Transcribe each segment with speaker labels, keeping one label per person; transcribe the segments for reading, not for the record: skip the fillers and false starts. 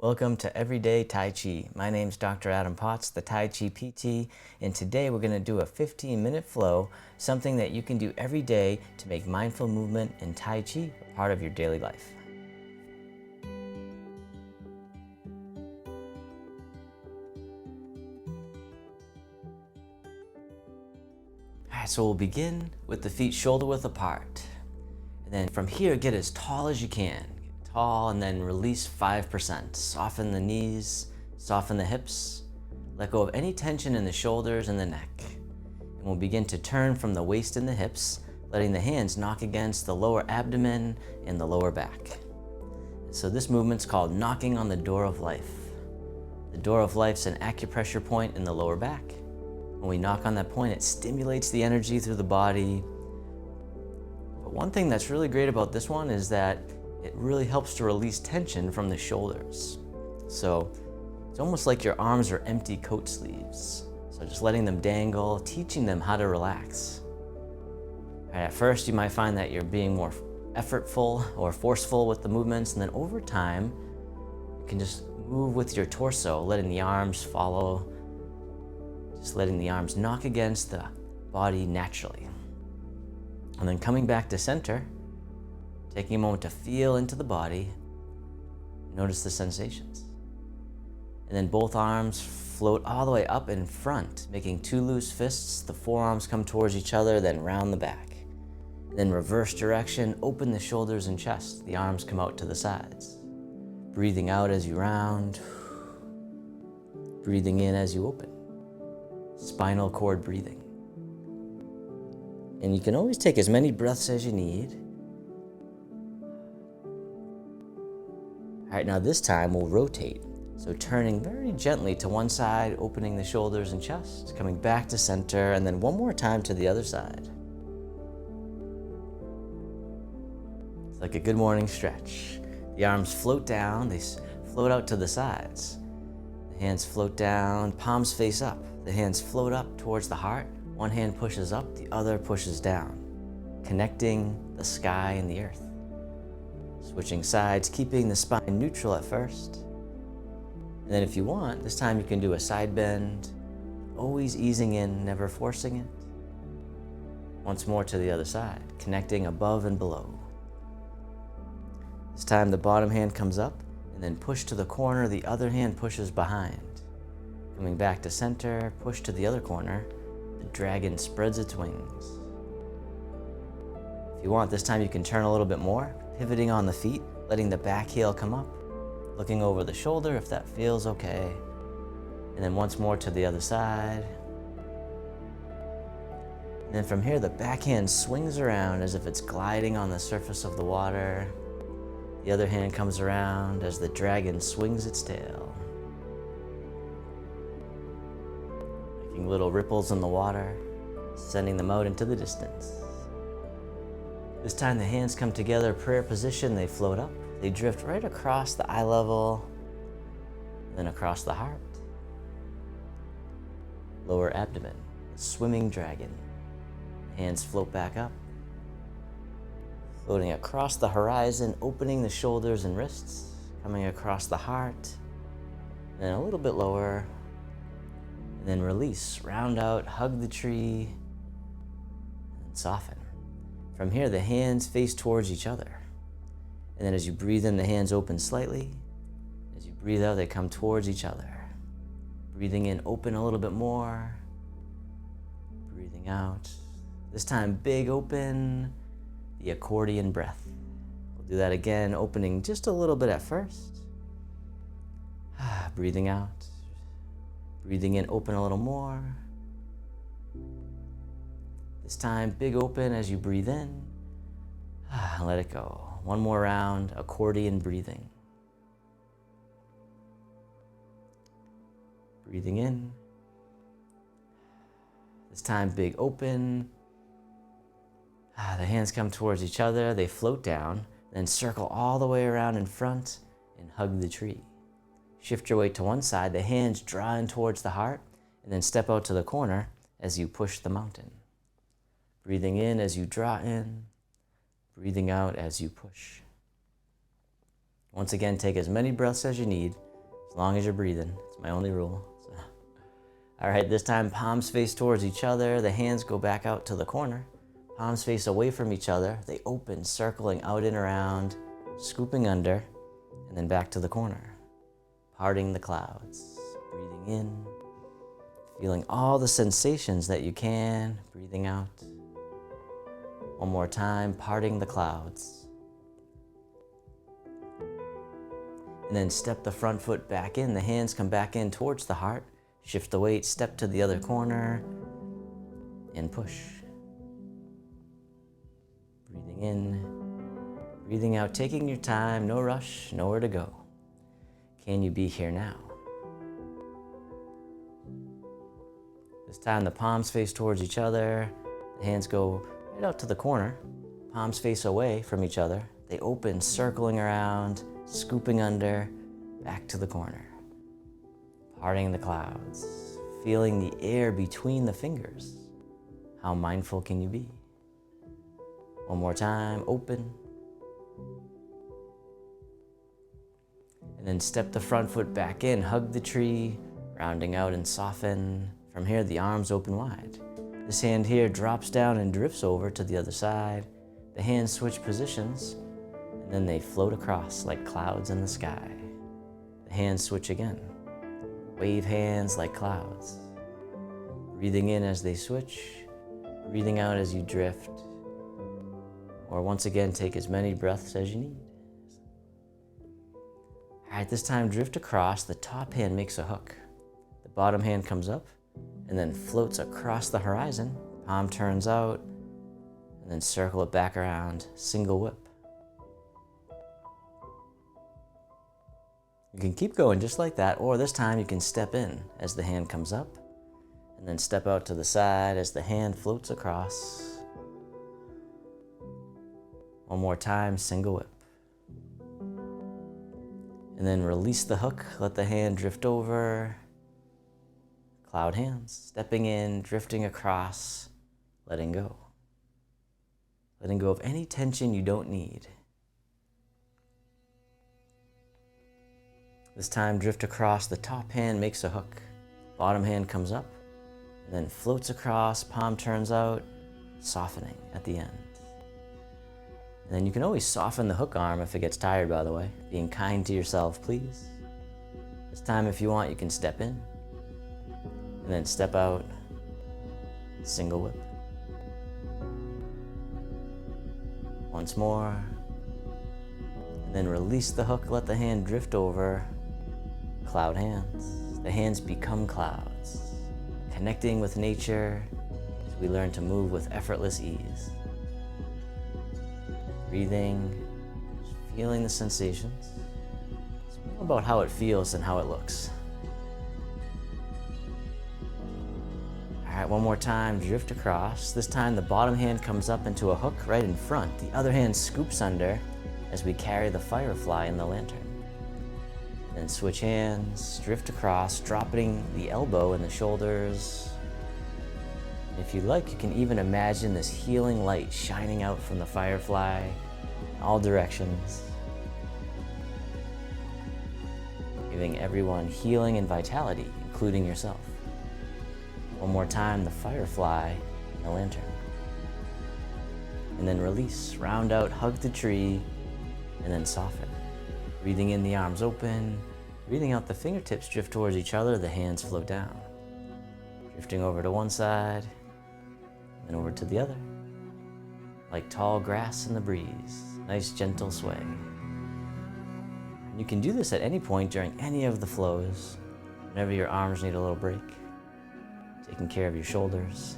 Speaker 1: Welcome to Everyday Tai Chi. My name's Dr. Adam Potts, the Tai Chi PT, and today we're going to do a 15-minute flow, something that you can do every day to make mindful movement and Tai Chi a part of your daily life. Alright, so we'll begin with the feet shoulder width apart. And then from here, get as tall as you can. Get tall and then release 5%. Soften the knees, soften the hips. Let go of any tension in the shoulders and the neck. And we'll begin to turn from the waist and the hips, letting the hands knock against the lower abdomen and the lower back. So this movement's called knocking on the door of life. The door of life's an acupressure point in the lower back. When we knock on that point, it stimulates the energy through the body. But one thing that's really great about this one is that it really helps to release tension from the shoulders. So it's almost like your arms are empty coat sleeves. So just letting them dangle, teaching them how to relax. At first, you might find that you're being more effortful or forceful with the movements, and then over time, you can just move with your torso, letting the arms follow, just letting the arms knock against the body naturally. And then coming back to center, taking a moment to feel into the body, notice the sensations. And then both arms float all the way up in front, making two loose fists. The forearms come towards each other, then round the back. And then reverse direction, open the shoulders and chest. The arms come out to the sides. Breathing out as you round, breathing in as you open. Spinal cord breathing. And you can always take as many breaths as you need. All right, now this time we'll rotate. So turning very gently to one side, opening the shoulders and chest, coming back to center, and then one more time to the other side. It's like a good morning stretch. The arms float down, they float out to the sides. The hands float down, palms face up. The hands float up towards the heart. One hand pushes up, the other pushes down, connecting the sky and the earth. Switching sides, keeping the spine neutral at first. And then if you want, this time you can do a side bend, always easing in, never forcing it. Once more to the other side, connecting above and below. This time the bottom hand comes up and then push to the corner, the other hand pushes behind. Coming back to center, push to the other corner, the dragon spreads its wings. If you want, this time you can turn a little bit more, pivoting on the feet, letting the back heel come up, looking over the shoulder if that feels okay. And then once more to the other side. And then from here, the back hand swings around as if it's gliding on the surface of the water. The other hand comes around as the dragon swings its tail. Making little ripples in the water, sending them out into the distance. This time the hands come together, prayer position, they float up. They drift right across the eye level, then across the heart. Lower abdomen, swimming dragon. Hands float back up. Floating across the horizon, opening the shoulders and wrists, coming across the heart, and then a little bit lower, and then release, round out, hug the tree, and soften. From here, the hands face towards each other. And then as you breathe in, the hands open slightly. As you breathe out, they come towards each other. Breathing in, open a little bit more. Breathing out. This time, big open, the accordion breath. We'll do that again, opening just a little bit at first. Breathing out. Breathing in, open a little more. This time, big open as you breathe in. Let it go. One more round, accordion breathing. Breathing in. This time, big open. The hands come towards each other, they float down, then circle all the way around in front and hug the tree. Shift your weight to one side, the hands draw in towards the heart, and then step out to the corner as you push the mountain. Breathing in as you draw in, breathing out as you push. Once again, take as many breaths as you need, as long as you're breathing. It's my only rule. So. All right, this time palms face towards each other. The hands go back out to the corner. Palms face away from each other. They open, circling out and around, scooping under, and then back to the corner. Parting the clouds. Breathing in, feeling all the sensations that you can. Breathing out. One more time, parting the clouds. And then step the front foot back in. The hands come back in towards the heart. Shift the weight, step to the other corner, and push. Breathing in, breathing out, taking your time, no rush, nowhere to go. Can you be here now? This time the palms face towards each other. The hands go right out to the corner. Palms face away from each other. They open, circling around, scooping under, back to the corner. Parting the clouds, feeling the air between the fingers. How mindful can you be? One more time, open. And then step the front foot back in, hug the tree, rounding out and soften. From here, the arms open wide. This hand here drops down and drifts over to the other side. The hands switch positions, and then they float across like clouds in the sky. The hands switch again. Wave hands like clouds. Breathing in as they switch, breathing out as you drift. Or once again, take as many breaths as you need. All right, this time drift across. The top hand makes a hook. The bottom hand comes up and then floats across the horizon. Palm turns out and then circle it back around. Single whip. You can keep going just like that, or this time you can step in as the hand comes up and then step out to the side as the hand floats across. One more time, single whip. And then release the hook, let the hand drift over. Cloud hands, stepping in, drifting across, letting go. Letting go of any tension you don't need. This time, drift across. The top hand makes a hook. Bottom hand comes up and then floats across. Palm turns out, softening at the end. And then you can always soften the hook arm if it gets tired, by the way. Being kind to yourself, please. This time, if you want, you can step in and then step out, single whip. Once more. And then release the hook, let the hand drift over. Cloud hands. The hands become clouds, connecting with nature as we learn to move with effortless ease. Breathing, feeling the sensations. It's more about how it feels than how it looks. All right, one more time, drift across. This time the bottom hand comes up into a hook right in front. The other hand scoops under as we carry the Firefly in the lantern. Then switch hands, drift across, dropping the elbow and the shoulders. If you like, you can even imagine this healing light shining out from the Firefly in all directions, giving everyone healing and vitality, including yourself. One more time, the Firefly and the lantern. And then release, round out, hug the tree, and then soften. Breathing in, the arms open. Breathing out, the fingertips drift towards each other, the hands float down. Drifting over to one side, and over to the other. Like tall grass in the breeze, nice gentle sway. And you can do this at any point during any of the flows, whenever your arms need a little break. Taking care of your shoulders.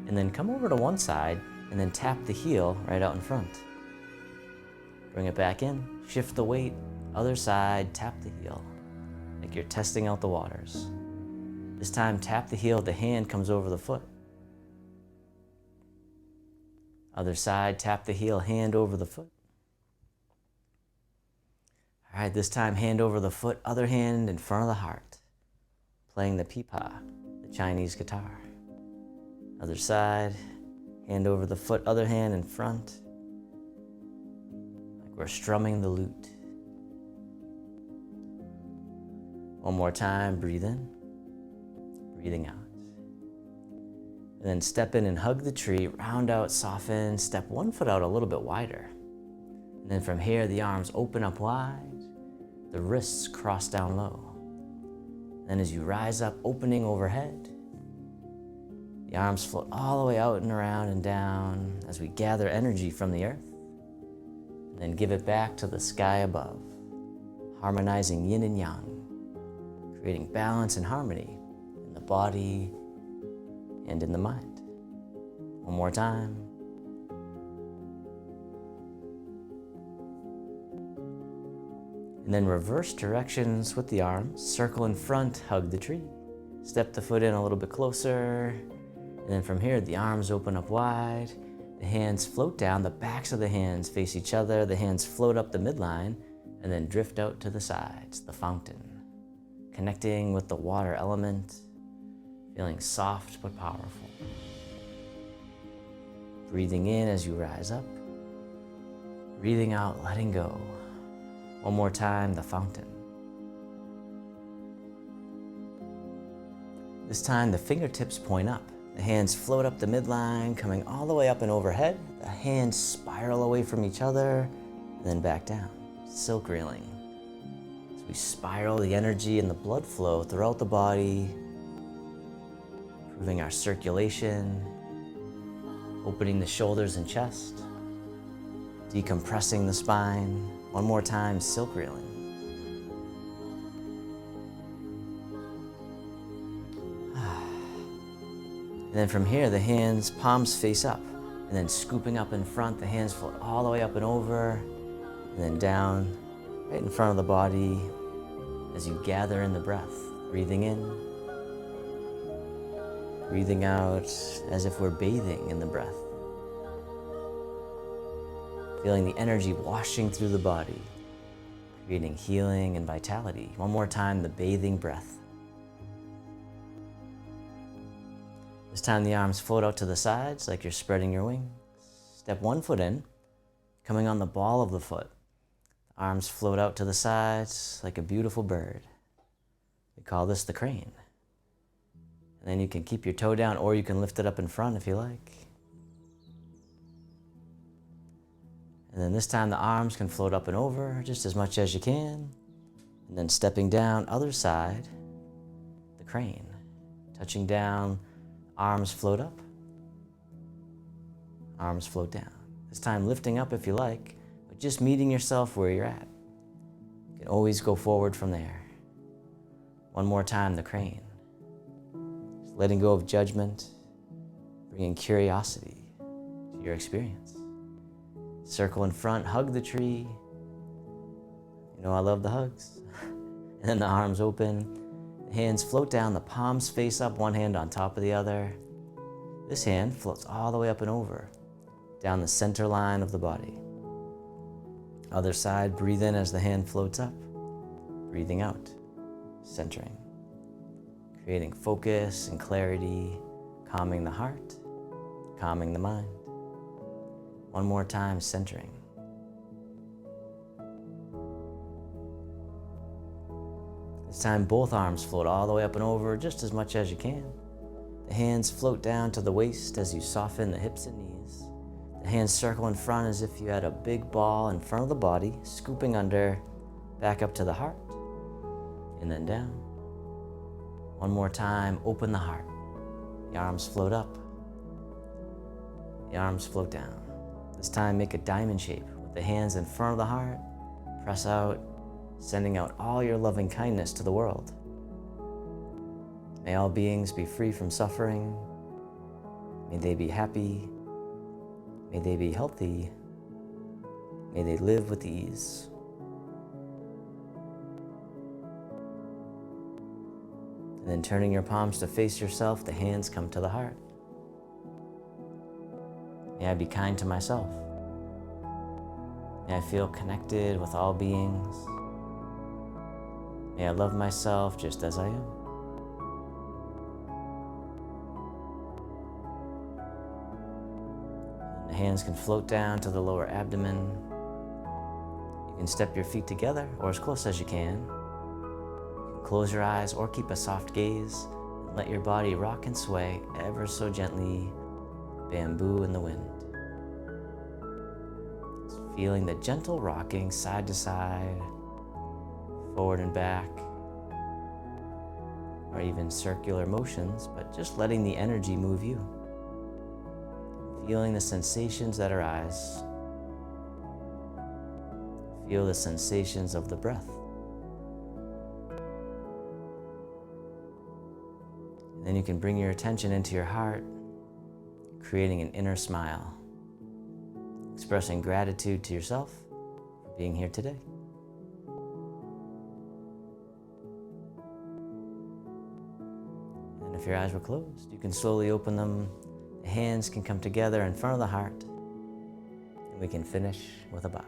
Speaker 1: And then come over to one side, and then tap the heel right out in front. Bring it back in, shift the weight, other side, tap the heel, like you're testing out the waters. This time, tap the heel, the hand comes over the foot. Other side, tap the heel, hand over the foot. All right, this time, hand over the foot, other hand in front of the heart, playing the pipa, the Chinese guitar. Other side, hand over the foot, other hand in front, like we're strumming the lute. One more time, breathe in, breathing out. And then step in and hug the tree, round out, soften, step one foot out a little bit wider. And then from here, the arms open up wide, the wrists cross down low. Then as you rise up, opening overhead, the arms float all the way out and around and down as we gather energy from the earth, and then give it back to the sky above, harmonizing yin and yang, creating balance and harmony in the body and in the mind. One more time. And then reverse directions with the arms. Circle in front, hug the tree. Step the foot in a little bit closer. And then from here, the arms open up wide. The hands float down. The backs of the hands face each other. The hands float up the midline and then drift out to the sides, the fountain. Connecting with the water element, feeling soft but powerful. Breathing in as you rise up. Breathing out, letting go. One more time, the fountain. This time, the fingertips point up. The hands float up the midline, coming all the way up and overhead. The hands spiral away from each other, and then back down. Silk reeling. As we spiral the energy and the blood flow throughout the body, improving our circulation, opening the shoulders and chest, decompressing the spine. One more time, silk reeling. And then from here, the hands, palms face up, and then scooping up in front, the hands float all the way up and over, and then down, right in front of the body, as you gather in the breath, breathing in, breathing out, as if we're bathing in the breath. Feeling the energy washing through the body, creating healing and vitality. One more time, the bathing breath. This time the arms float out to the sides like you're spreading your wings. Step one foot in, coming on the ball of the foot. The arms float out to the sides like a beautiful bird. We call this the crane. And then you can keep your toe down or you can lift it up in front if you like. And then this time the arms can float up and over just as much as you can. And then stepping down, other side, the crane. Touching down, arms float up, arms float down. This time lifting up if you like, but just meeting yourself where you're at. You can always go forward from there. One more time, the crane. Just letting go of judgment, bringing curiosity to your experience. Circle in front, hug the tree. You know I love the hugs. And then the arms open, the hands float down, the palms face up, one hand on top of the other. This hand floats all the way up and over, down the center line of the body. Other side, breathe in as the hand floats up, breathing out, centering, creating focus and clarity, calming the heart, calming the mind. One more time, centering. This time, both arms float all the way up and over just as much as you can. The hands float down to the waist as you soften the hips and knees. The hands circle in front as if you had a big ball in front of the body, scooping under, back up to the heart, and then down. One more time, open the heart. The arms float up. The arms float down. This time, make a diamond shape with the hands in front of the heart. Press out, sending out all your loving kindness to the world. May all beings be free from suffering. May they be happy. May they be healthy. May they live with ease. And then turning your palms to face yourself, the hands come to the heart. May I be kind to myself. May I feel connected with all beings. May I love myself just as I am. And the hands can float down to the lower abdomen. You can step your feet together or as close as you can. You can close your eyes or keep a soft gaze and let your body rock and sway ever so gently, bamboo in the wind. Just feeling the gentle rocking side to side, forward and back, or even circular motions, but just letting the energy move you. Feeling the sensations that arise. Feel the sensations of the breath. And then you can bring your attention into your heart, creating an inner smile, expressing gratitude to yourself for being here today. And if your eyes were closed, you can slowly open them. The hands can come together in front of the heart, and we can finish with a bow.